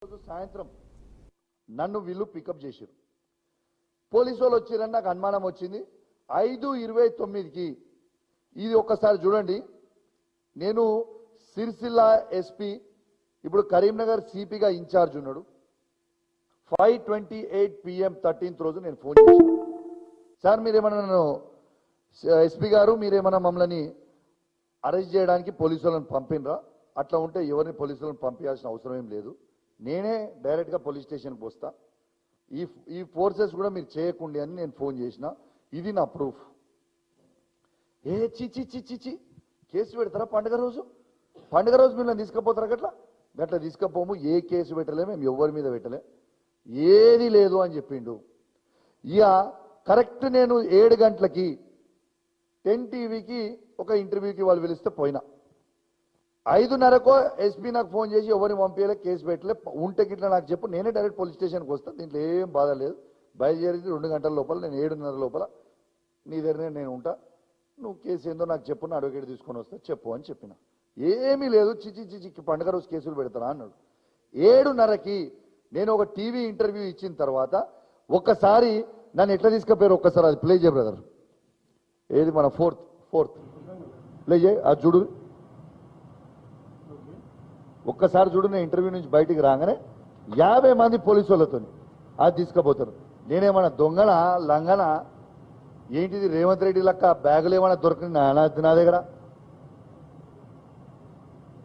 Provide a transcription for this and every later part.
సాయంత్రం నన్ను వీళ్ళు పికప్ చేశారు. పోలీసు వాళ్ళు వచ్చారని నాకు అనుమానం వచ్చింది. 5:29కి ఇది ఒక్కసారి చూడండి. నేను సిరిసిల్ల ఎస్పీ, ఇప్పుడు కరీంనగర్ సిపిగా ఇన్ఛార్జ్ ఉన్నాడు. 5:28 PM 13th రోజు నేను ఫోన్ చేశాను. సార్ మీరేమన్నా నన్ను ఎస్పీ గారు మీరేమన్నా మమ్మల్ని అరెస్ట్ చేయడానికి పోలీసు వాళ్ళని పంపినరా? అట్లా ఉంటే ఎవరిని పోలీసు వాళ్ళని పంపించాల్సిన అవసరం ఏం లేదు, నేనే డైరెక్ట్గా పోలీస్ స్టేషన్కి వస్తా, ఈ ఫోర్సెస్ కూడా మీరు చేయకండి అని నేను ఫోన్ చేసిన. ఇది నా ప్రూఫ్. చిచి కేసు పెడతారా? పండుగ రోజు మిమ్మల్ని తీసుకుపోతారా? గట్లా తీసుకుపోము. ఏ కేసు పెట్టలే, మేము ఎవరి మీద పెట్టలే, ఏది లేదు అని చెప్పిండు. ఇక కరెక్ట్ నేను 7 గంటలకి 10 టీవీకి ఒక ఇంటర్వ్యూకి వాళ్ళు పిలిస్తే పోయినా. 5:30కో ఎస్పీ నాకు ఫోన్ చేసి ఎవరిని పంపించలే, కేసు పెట్టలే, ఉంటే గిట్లా నాకు చెప్పు, నేనే డైరెక్ట్ పోలీస్ స్టేషన్కి వస్తాను, దీంట్లో ఏం బాధ లేదు, బయలుదేరి 2 గంటల లోపల నేను 7:30 లోపల నీ దగ్గరనే నేను ఉంటా, నువ్వు కేసు ఏందో నాకు చెప్పు, నా అడ్వకేట్ తీసుకొని వస్తా చెప్పు అని చెప్పిన. ఏమీ లేదు, చిచి పండుగ రోజు కేసులు పెడతారా అన్నాడు. 7:30కి నేను ఒక టీవీ ఇంటర్వ్యూ ఇచ్చిన తర్వాత ఒక్కసారి నన్ను ఎట్లా తీసుకుపోయారు ఒక్కసారి అది ప్లే చేయ బ్రదర్. ఏది మన ఫోర్త్ ప్లే చేయ, అది చూడు ఒక్కసారి చూడు. నేను ఇంటర్వ్యూ నుంచి బయటికి రాగానే 50 మంది పోలీసు వాళ్ళతో అది తీసుకుపోతారు. నేనేమన్నా దొంగన లంగన ఏంటిది? రేవంత్ రెడ్డి లెక్క బ్యాగులు ఏమైనా దొరికింది నా దగ్గర?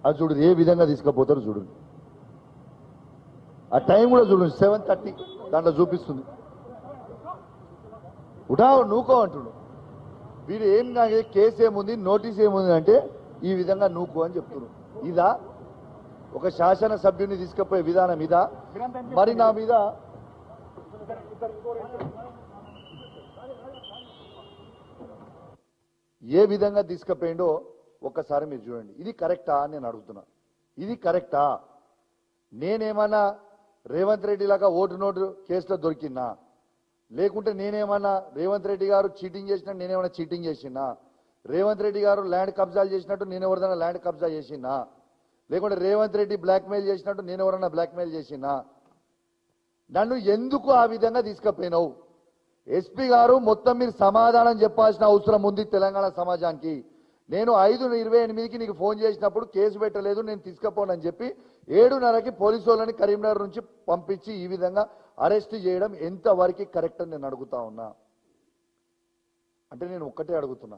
అది చూడు ఏ విధంగా తీసుకుపోతారు చూడు. ఆ టైం కూడా చూడు 7:30 దాంట్లో చూపిస్తుంది. ఉడావు నూకో అంటుడు. వీడు ఏం కాదు, కేసు ఏముంది, నోటీస్ ఏముంది అంటే ఈ విధంగా నూకో అని చెప్తున్నారు. ఇదా ఒక శాసనసభ్యుని తీసుకుపోయే విధానం? ఇదా? మరి నా మీద ఏ విధంగా తీసుకుపోయిండో ఒక్కసారి మీరు చూడండి. ఇది కరెక్టా అని నేను అడుగుతున్నా. ఇది కరెక్టా? నేనేమన్నా రేవంత్ రెడ్డి లాగా ఓటు నోటు కేసులో దొరికినా? లేకుంటే నేనేమన్నా రేవంత్ రెడ్డి గారు చీటింగ్ చేసినట్టు నేనేమన్నా చీటింగ్ చేసినా? రేవంత్ రెడ్డి గారు ల్యాండ్ కబ్జాలు చేసినట్టు నేను ఎవరిదైనా ల్యాండ్ కబ్జా చేసినా? లేకుంటే రేవంత్ రెడ్డి బ్లాక్మెయిల్ చేసినట్టు నేను ఎవరన్నా బ్లాక్మెయిల్ చేసినా? నన్ను ఎందుకు ఆ విధంగా తీసుకుపోయినావు? ఎస్పీ గారు మొత్తం మీరు సమాధానం చెప్పాల్సిన అవసరం ఉంది తెలంగాణ సమాజానికి. నేను 5:28కి నీకు ఫోన్ చేసినప్పుడు కేసు పెట్టలేదు, నేను తీసుకుపోనని చెప్పి 7:30కి పోలీసు వాళ్ళని కరీంనగర్ నుంచి పంపించి ఈ విధంగా అరెస్ట్ చేయడం ఎంతవరకు కరెక్ట్ అని నేను అడుగుతా ఉన్నా. అంటే నేను ఒక్కటే అడుగుతున్నా,